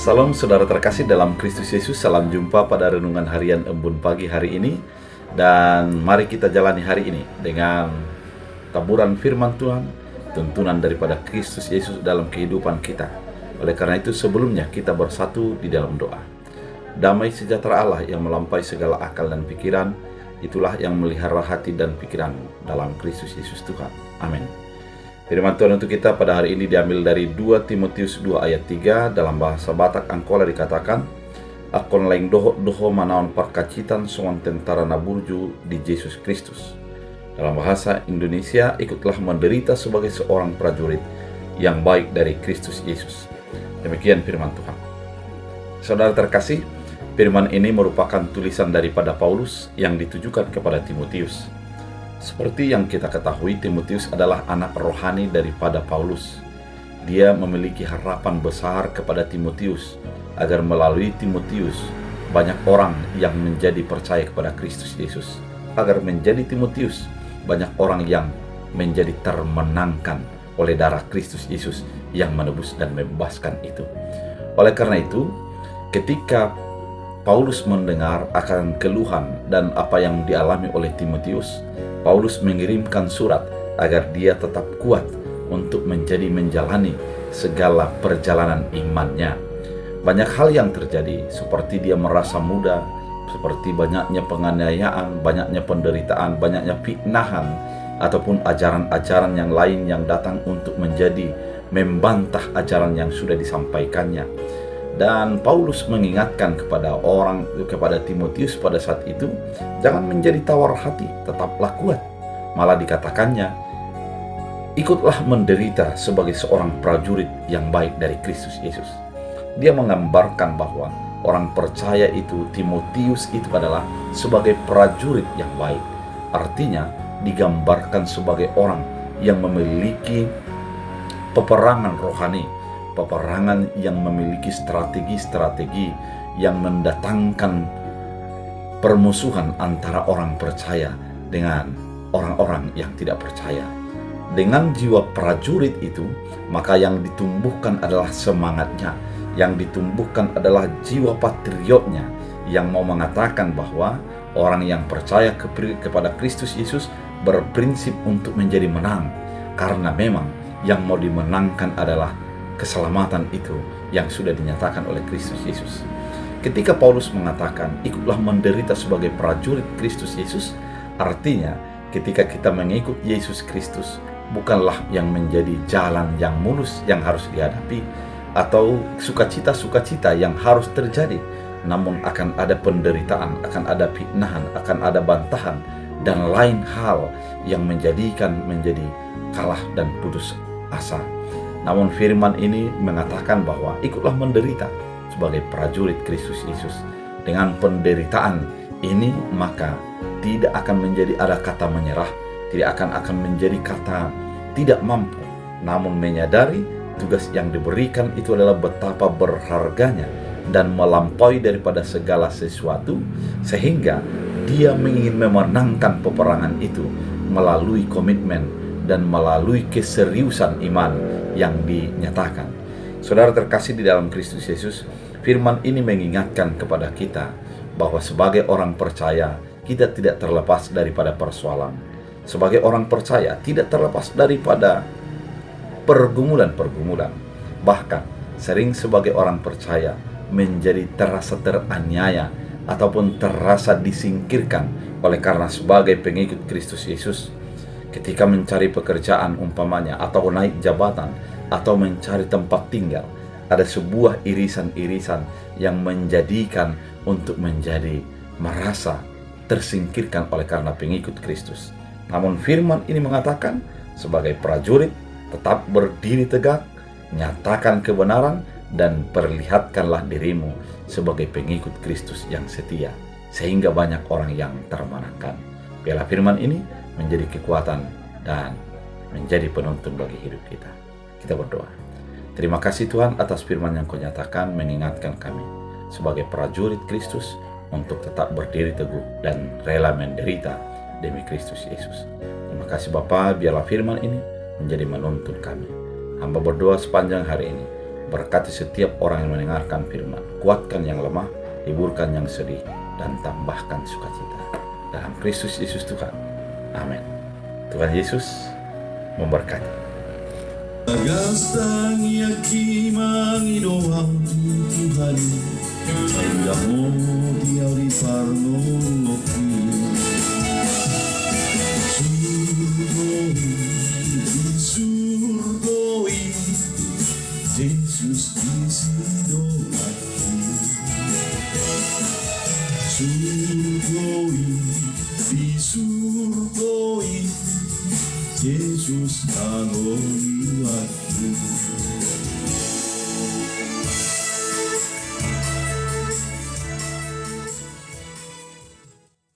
Salam saudara terkasih dalam Kristus Yesus. Salam jumpa pada renungan harian Embun Pagi hari ini. Dan mari kita jalani hari ini dengan taburan firman Tuhan, tuntunan daripada Kristus Yesus dalam kehidupan kita. Oleh karena itu sebelumnya kita bersatu di dalam doa. Damai sejahtera Allah yang melampaui segala akal dan pikiran, itulah yang melihara hati dan pikiran dalam Kristus Yesus Tuhan. Amin. Firman Tuhan untuk kita pada hari ini diambil dari 2 Timotius 2 ayat 3. Dalam bahasa Batak Angkola dikatakan, akon laing doho manaon perkacitan soan tentara naburju di Yesus Kristus. Dalam bahasa Indonesia, ikutlah menderita sebagai seorang prajurit yang baik dari Kristus Yesus. Demikian firman Tuhan. Saudara terkasih, firman ini merupakan tulisan daripada Paulus yang ditujukan kepada Timotius. Seperti yang kita ketahui, Timotius adalah anak rohani daripada Paulus. Dia memiliki harapan besar kepada Timotius, agar melalui Timotius banyak orang yang menjadi percaya kepada Kristus Yesus. Agar menjadi Timotius, banyak orang yang menjadi termenangkan oleh darah Kristus Yesus yang menebus dan membebaskan itu. Oleh karena itu, ketika Paulus mendengar akan keluhan dan apa yang dialami oleh Timotius, Paulus mengirimkan surat agar dia tetap kuat untuk menjalani segala perjalanan imannya. Banyak hal yang terjadi, seperti dia merasa muda, seperti banyaknya penganiayaan, banyaknya penderitaan, banyaknya fitnahan, ataupun ajaran-ajaran yang lain yang datang untuk membantah ajaran yang sudah disampaikannya. Dan Paulus mengingatkan kepada Timotius pada saat itu, jangan menjadi tawar hati, tetaplah kuat. Malah dikatakannya, ikutlah menderita sebagai seorang prajurit yang baik dari Kristus Yesus. Dia menggambarkan bahwa orang percaya itu, Timotius itu adalah sebagai prajurit yang baik. Artinya digambarkan sebagai orang yang memiliki peperangan rohani, peperangan yang memiliki strategi-strategi yang mendatangkan permusuhan antara orang percaya dengan orang-orang yang tidak percaya. Dengan jiwa prajurit itu, maka yang ditumbuhkan adalah semangatnya, yang ditumbuhkan adalah jiwa patriotnya, yang mau mengatakan bahwa orang yang percaya kepada Kristus Yesus berprinsip untuk menjadi menang, karena memang yang mau dimenangkan adalah keselamatan itu yang sudah dinyatakan oleh Kristus Yesus. Ketika Paulus mengatakan ikutlah menderita sebagai prajurit Kristus Yesus, artinya ketika kita mengikut Yesus Kristus, bukanlah yang menjadi jalan yang mulus yang harus dihadapi atau sukacita-sukacita yang harus terjadi, namun akan ada penderitaan, akan ada fitnahan, akan ada bantahan dan lain hal yang menjadi kalah dan putus asa. Namun firman ini mengatakan bahwa ikutlah menderita sebagai prajurit Kristus Yesus. Dengan penderitaan ini maka tidak akan menjadi ada kata menyerah, tidak akan menjadi kata tidak mampu, namun menyadari tugas yang diberikan itu adalah betapa berharganya dan melampaui daripada segala sesuatu, sehingga dia ingin memenangkan peperangan itu melalui komitmen dan melalui keseriusan iman yang dinyatakan. Saudara terkasih di dalam Kristus Yesus, firman ini mengingatkan kepada kita bahwa sebagai orang percaya, kita tidak terlepas daripada persoalan. Sebagai orang percaya, tidak terlepas daripada pergumulan-pergumulan. Bahkan, sering sebagai orang percaya menjadi terasa teraniaya ataupun terasa disingkirkan oleh karena sebagai pengikut Kristus Yesus. Ketika mencari pekerjaan umpamanya, atau naik jabatan, atau mencari tempat tinggal, ada sebuah irisan-irisan yang menjadikan untuk menjadi merasa tersingkirkan oleh karena pengikut Kristus. Namun firman ini mengatakan, sebagai prajurit, tetap berdiri tegak, nyatakan kebenaran, dan perlihatkanlah dirimu sebagai pengikut Kristus yang setia, sehingga banyak orang yang termenangkan. Biarlah firman ini menjadi kekuatan dan menjadi penuntun bagi hidup kita. Kita berdoa. Terima kasih Tuhan atas firman yang Kau nyatakan, mengingatkan kami sebagai prajurit Kristus untuk tetap berdiri teguh dan rela menderita demi Kristus Yesus. Terima kasih Bapa, biarlah firman ini menjadi menuntun kami. Hamba berdoa sepanjang hari ini, Berkati setiap orang yang mendengarkan firman. Kuatkan yang lemah, hiburkan yang sedih, dan tambahkan sukacita. Dalam Kristus Yesus Tuhan. Amin. Tuhan Yesus memberkati. Agastang yakiman doang Tuhan, hingga mo diari parno ngopi. Surgoi, Yesus disidolaki. Surgoi, Yesus angoniwaki.